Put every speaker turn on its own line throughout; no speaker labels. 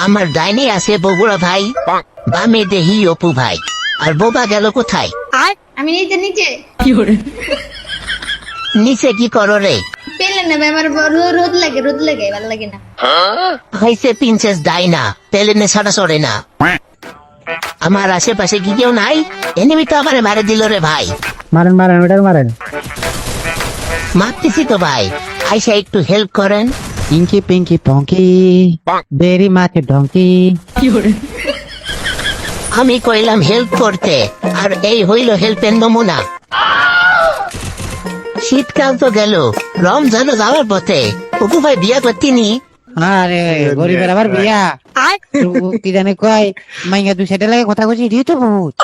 আমার ডাইনে আছে বগুড়া ভাই, বামে দেহি অপু ভাই, আর বোবা গেল কোথায়?
আমি নিচে নিচে
নিচে কি করো রে?
পেলে না ভাই, আমার রোদ লাগে ভালো লাগে না।
হয়েছে প্রিন্সেস ডাইনা, পেলেনে ছাড়া চড়ে না। আমার আশেপাশে কি কেউ নাই? এনিমি তো আমারে মারে দিল রে ভাই।
মারেন মারেন ওটার মারেন।
মারতেছি তো ভাই, আইসা একটু হেল্প করেন।
ইঙ্কি পিঙ্কি পঙ্কি বেরি মাকে ডঙ্কি।
আমি কইলাম হেল্প করতে, আর এই হইল হেল্পের নমুনা। শীতকাল তো গেল, রমজানও যাওয়ার পথে। অপু ভাই বিয়া করতিনি?
আরে গরিবের আবার বিয়া কি জানে কয় মাইয়া দুই সাইডে লাগে কথা কইছি এটাই তো বহুত।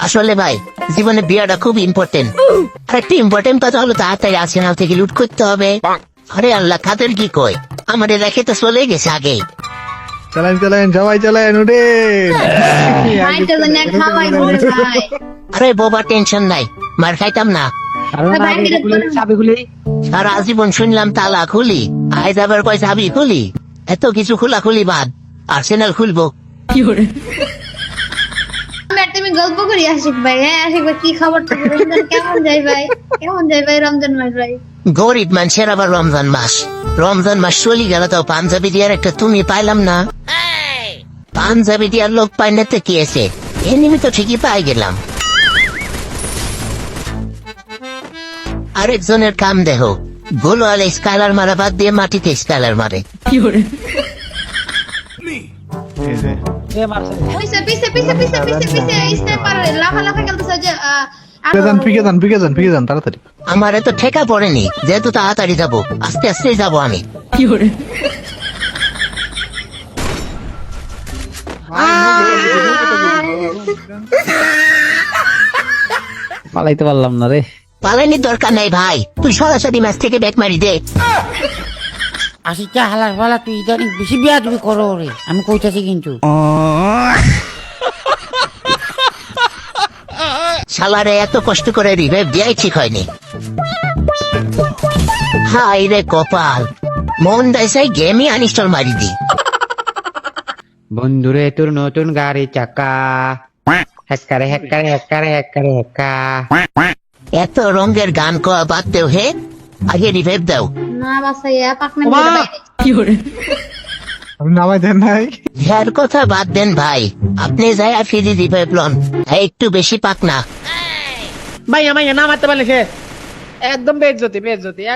আসলে ভাই জীবনে বিয়াটা খুব ইম্পর্টেন্ট। আর একটা ইম্পর্টেন্ট কথা হলো তাড়াতাড়ি আর্সেনাল থেকে লুট করতে হবে। আরে আল্লাহ, খাদের কি কয়, আমাদের রেখে তো চলে গেছে আগে।
চালান চালান সবাই চালান উঠে।
ভাইটা জানি খাওয়াই বলে ভাই।
আরে বাবা টেনশন নাই, মার খাইতাম না।
ভাই বিরত করো।
চাবি খুলে
সারা জীবন শুনলাম তালা খুলি, আজ আবার কয় চাবি খুলি। এত কিছু খোলাখুলি বাদ, আর্সেনাল খুলবো।
আমি আর তুমি গল্প করি আশিক ভাই। হ্যাঁ আশিক ভাই, কি খবর? রমজান কেমন যায় ভাই? কেমন যায় ভাই রমজান মাস ভাই?
গরিব মানুষের আবার রমজান মাস। রমজান মাস চলে গেল, তাও পাঞ্জাবি দিয়ার একটা তুমি পাইলাম না। পাঞ্জাবি দিয়ার লোক পাই না তো কি আছে, এনিমি তো ঠিকই পাই গেলাম। আরেকজনের কাম দেহ, গোলো আলে স্কাইলার মারা বাদ দিয়ে মাটিতে স্কাইলার মারে।
এ মারছে
পিছে পিছে পিছে পিছে পিছে পিছে স্নাইপার লাফা খেলতেছে যে
পিকে যান তাড়াতাড়ি।
আমারে তো ঠেকা পড়েনি, যেহেতু তাড়াতাড়ি যাবো, আস্তে আস্তে যাবো আমি।
পালাইতে পারলাম না রে।
পালানির দরকার নাই ভাই, তুই সরাসরি ম্যাচ থেকে ব্যাট মারি দে।
আশিকা হালার পালা তুই ইদানিং বেশি বিয়া তুমি করো রে, আমি কইতাছি কিন্তু।
শালারে এত কষ্ট করে রিভাইভ দেয়াই ঠিক হয়নি। হাই রে কপাল, মন দাইসাই গেমই আনইনস্টল মারি দি।
বন্ধুরে তোর নতুন গাড়ি চাকা হ্যাকারে হ্যাকারে হ্যাকারে হ্যাকারে হ্যাকা।
এত রঙের গান কোয়া বাদ দেও হে, আগে রিভাইভ দাও।
না বাসাইয়া পাকনা দিয়ে বাইরে।
আপনি নামাই দেন নাই?
হ্যার কথা বাদ দেন ভাই, আপনি যাই আর ফিরি রিভাইভ লন। হ্যাঁ একটু বেশি পাক না।
মাইয়া মাইয়া না মারতে পারলে সে একদম বেইজ্জতি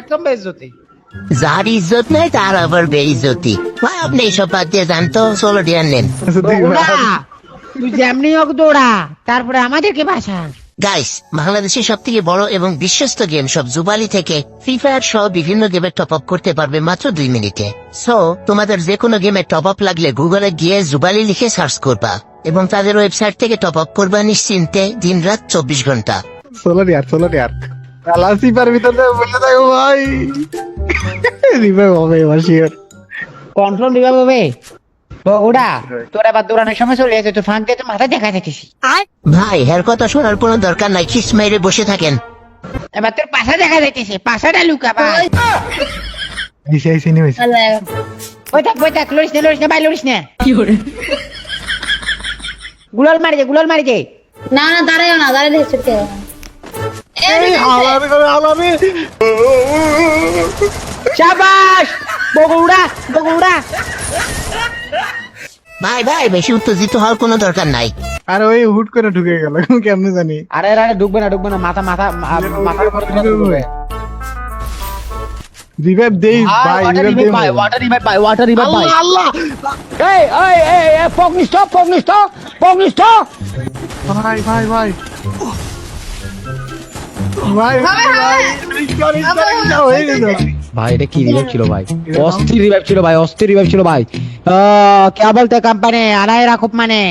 একদম বেইজ্জতি।
যার ইজ্জত নাই তার আবার বেইজ্জতি। ভাই আপনি এইসব বাদ দিয়ে যান তো, চলো ডিয়ার নেন।
তুই যেমনি হোক দৌড়া, তারপরে আমাদেরকে বাসা।
গাইস, বাংলাদেশের সব থেকে বড় এবং বিশ্বস্ত গেম সব জুবালি থেকে ফ্রি ফায়ার সহ বিভিন্ন গেমে টপ আপ করতে পারবে মাত্র 2 মিনিটে। সো তোমাদের যে কোনো গেমে টপ আপ লাগলে গুগলে গিয়ে জুবালি লিখে সার্চ করবা এবং তাদের ওয়েবসাইট থেকে টপ আপ করবা নিশ্চিন্তে, দিন রাত 24 ঘন্টা।
সোলার ইয়ার কালাসিপার ভিতরে বসে থাকো ভাই। রিভাইভ হবে এবার শিওর।
কন্ট্রোল দিবা হবে ওরা। তোর আবার দৌড়ানোর সময় চলে গেছে, তো ফাঁক দিয়ে তো মাথা দেখা যাইতেছি।
ভাই এর কথা শোনার কোনো দরকার নাই, খিস মেরে বসে থাকেন।
এবার তোর পাশা দেখা যাইতেছে, পাশাটা লুকা ভাই।
আইসি নিয়ে
ওই থাক লড়িস না ভাই, লড়িস না। গুলাল মারি দে।
না না দাঁড়াও না, দাঁড়ালে ছুটতে হবে।
শাবাশ বগুড়া।
ভাই ভাই বেশি উত্তেজিত হওয়ার কোনো দরকার নাই।
আর ওই হুট করে ঢুকে গেল, কেমনে জানি।
আরে ঢুকবে না মাথার উপর ঢুকবে।
রিভাইভ দেই ভাই, রিভাইভ দেই ভাই।
ওয়াটার রিভাইভ ভাই।
আল্লাহ
এই ফগনিস্ট
ভাই ভাই ভাই
ভাই এটা কি রিভাইভ ছিল ভাই? অস্থির রিভাইভ ছিল ভাই।
क्या बोलते कंपनी अनाई राखुप माने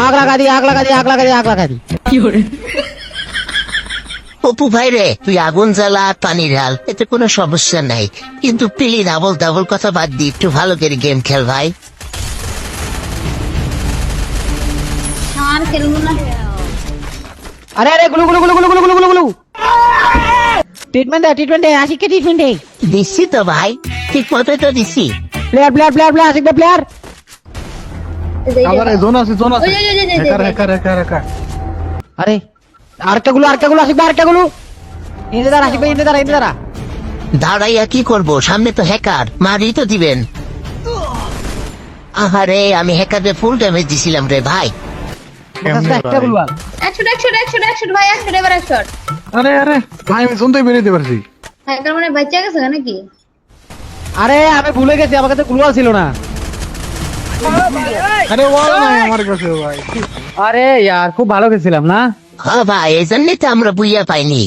आग लगा दी।
অপু ভাই রে, তুই আগুন জ্বালা পানি ঢাল, এতে কোনো সমস্যা নাই, কিন্তু প্লিজ ডাবল কথা বাদ দি, একটু ভালো করে গেম খেল ভাই।
আর খেলবো না।
अरे गुलू ট্রিটমেন্ট দে আশিককে ট্রিটমেন্ট দে।
দিচ্ছি তো ভাই, ঠিক মতো তো দিচ্ছি।
প্লেয়ার আশিক ভাই প্লেয়ার।
আবার জোন আছে
ওই যে
হ্যাকার
আরে আরেকটা গুলো আশিক ভাই আরেকটা গুলো। ইন্দে দাঁড়া আশিক ভাই ইন্দে দাঁড়া।
দাঁড়াইয়া কি করব, সামনে তো হ্যাকার, মারি তো দিবেন। আহারে আমি হ্যাকারদের ফুল ড্যামেজ দিছিলাম রে ভাই।
একটা গুলো আর।
100 ভাই 100 এবার 100।
আরে ভাই আমি জোন থেকে বেরিয়ে পারছি।
হ্যাকার মানে বাচ্চা গেছে নাকি?
আরে আমি ভুলে গেছি আমার কাছে গ্লুয়াল ছিল না।
আরে ওয়াল নাই আমার কাছে ভাই।
আরে यार খুব ভালো গেছিলাম না।
হ্যাঁ ভাই, এই জন্যই তো আমরা বুইয়া পাইনি।